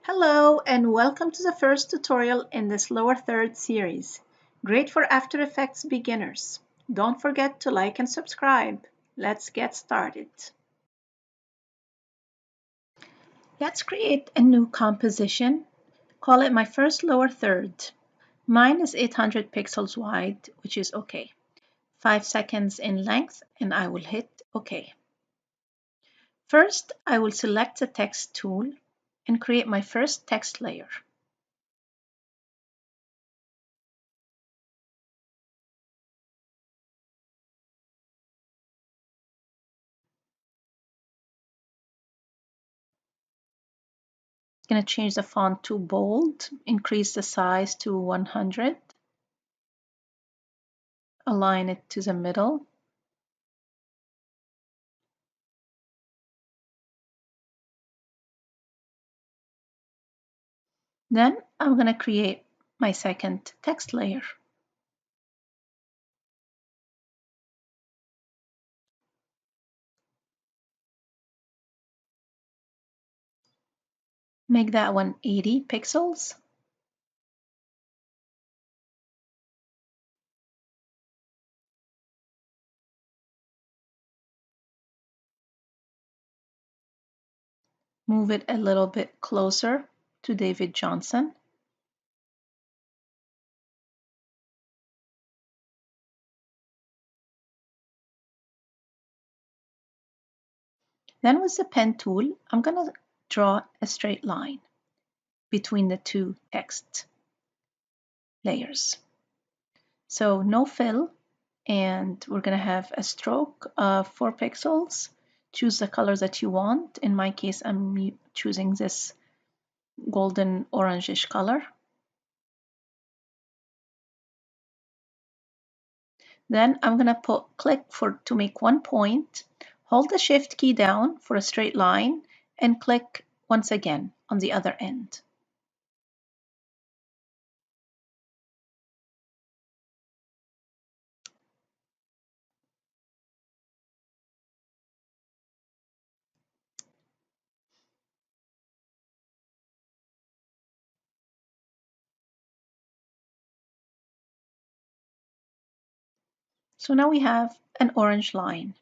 Hello and welcome to the first tutorial in this lower third series. Great for After Effects beginners. Don't forget to like and subscribe. Let's get started. Let's create a new composition. Call it my first lower third. Mine is 800 pixels wide, which is okay. 5 seconds in length and I will hit OK. First, I will select the text tool and create my first text layer. Going to change the font to bold, increase the size to 100, align it to the middle. Then I'm going to create my second text layer. Make that one 80 pixels. Move it a little bit closer to David Johnson. Then with the pen tool, I'm going to draw a straight line between the two text layers. So no fill, and we're going to have a stroke of 4 pixels. Choose the color that you want. In my case, I'm choosing this golden orangish color. Then I'm going to click to make one point, hold the shift key down for a straight line, and click once again on the other end. So now we have an orange line.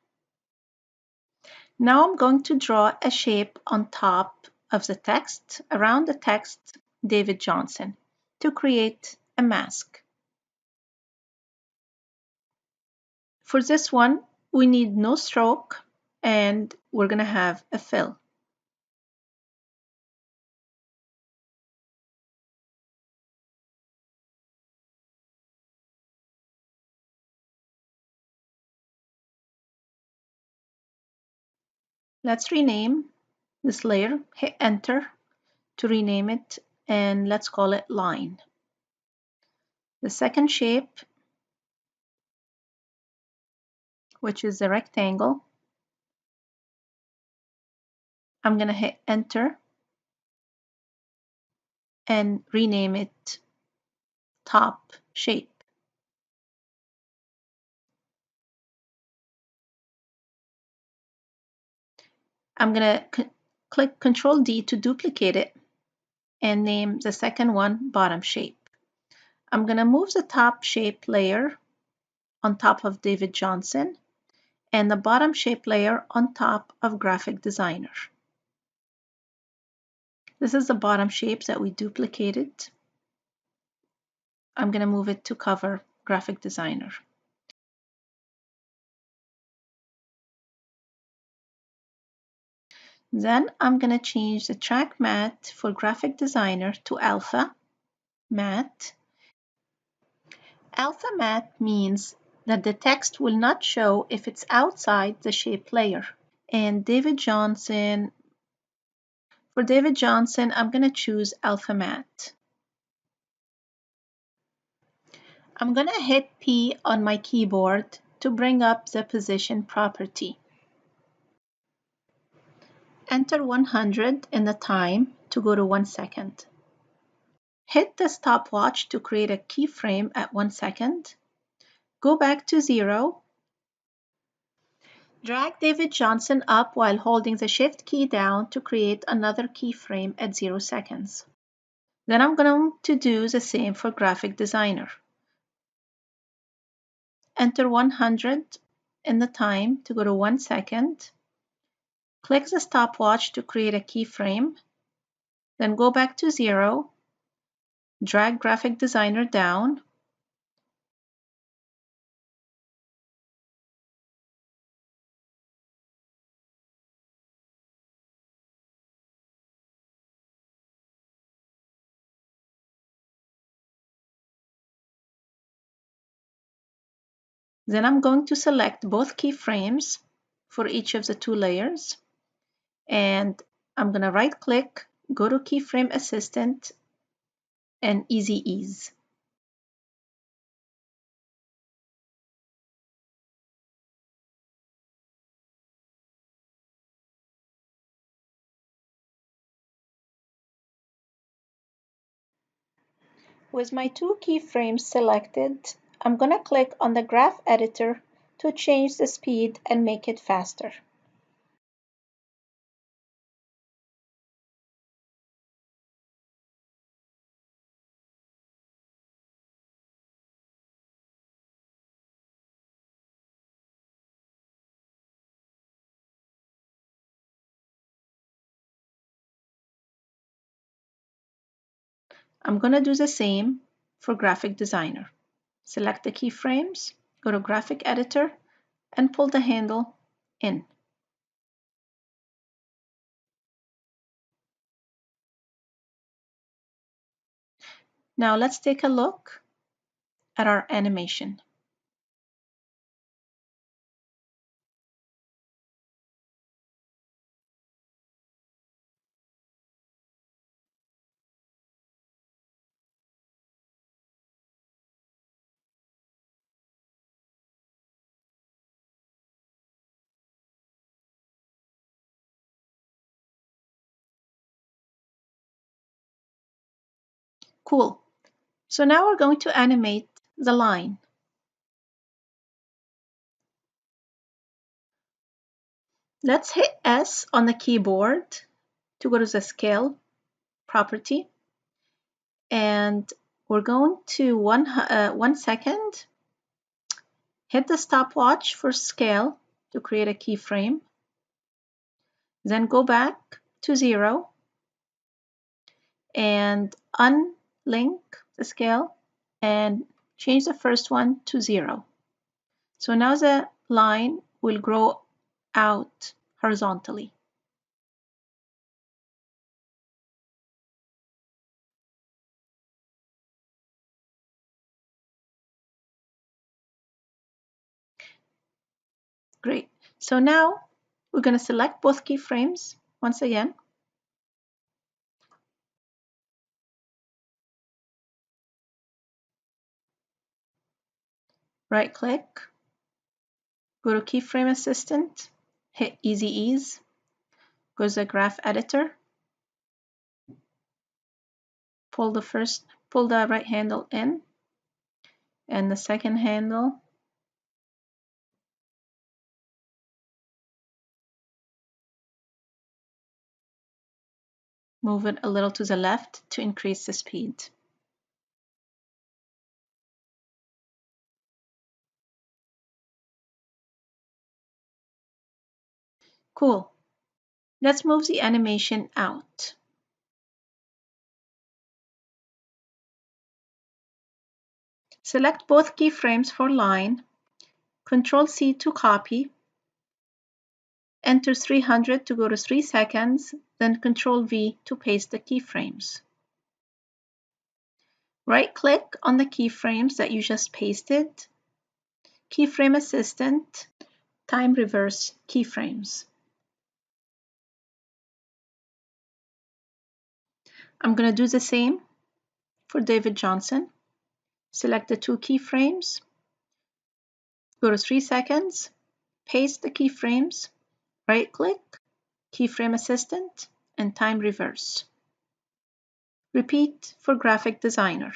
Now I'm going to draw a shape on top of the text, around the text David Johnson, to create a mask. For this one, we need no stroke, and we're going to have a fill. Let's rename this layer, hit enter to rename it, and let's call it line. The second shape, which is a rectangle, I'm going to hit enter and rename it top shape. I'm going to click Control D to duplicate it and name the second one bottom shape. I'm going to move the top shape layer on top of David Johnson and the bottom shape layer on top of Graphic Designer. This is the bottom shape that we duplicated. I'm going to move it to cover Graphic Designer. Then I'm going to change the track matte for Graphic Designer to Alpha Matte. Alpha Matte means that the text will not show if it's outside the shape layer. And for David Johnson, I'm going to choose Alpha Matte. I'm going to hit P on my keyboard to bring up the position property. Enter 100 in the time to go to 1 second. Hit the stopwatch to create a keyframe at 1 second. Go back to 0. Drag David Johnson up while holding the Shift key down to create another keyframe at 0 seconds. Then I'm going to do the same for Graphic Designer. Enter 100 in the time to go to 1 second. Click the stopwatch to create a keyframe. Then go back to 0. Drag Graphic Designer down. Then I'm going to select both keyframes for each of the 2 layers. And I'm going to right click, go to Keyframe Assistant and Easy Ease. With my 2 keyframes selected, I'm going to click on the graph editor to change the speed and make it faster. I'm going to do the same for Graphic Designer. Select the keyframes, go to Graphic Editor, and pull the handle in. Now let's take a look at our animation. Cool. So now we're going to animate the line. Let's hit S on the keyboard to go to the scale property. And we're going to 1 second. Hit the stopwatch for scale to create a keyframe. Then go back to 0 and unlink the scale and change the first one to 0. So now the line will grow out horizontally. Great. So now we're going to select both keyframes once again. Right click, go to Keyframe Assistant, hit Easy Ease, go to the Graph Editor, pull the right handle in, and the second handle, move it a little to the left to increase the speed. Cool. Let's move the animation out. Select both keyframes for line, Control-C to copy, enter 300 to go to 3 seconds, then Control-V to paste the keyframes. Right-click on the keyframes that you just pasted, Keyframe Assistant, Time Reverse Keyframes. I'm going to do the same for David Johnson. Select the 2 keyframes, go to 3 seconds, paste the keyframes, right-click, Keyframe Assistant, and Time Reverse. Repeat for Graphic Designer.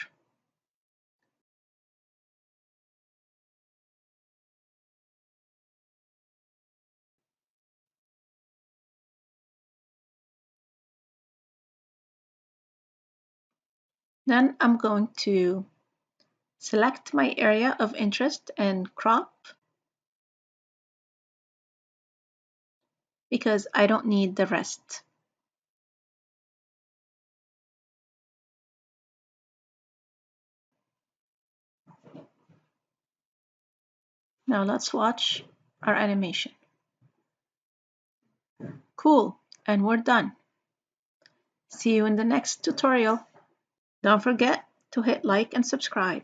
Then I'm going to select my area of interest and crop because I don't need the rest. Now let's watch our animation. Cool, and we're done. See you in the next tutorial. Don't forget to hit like and subscribe.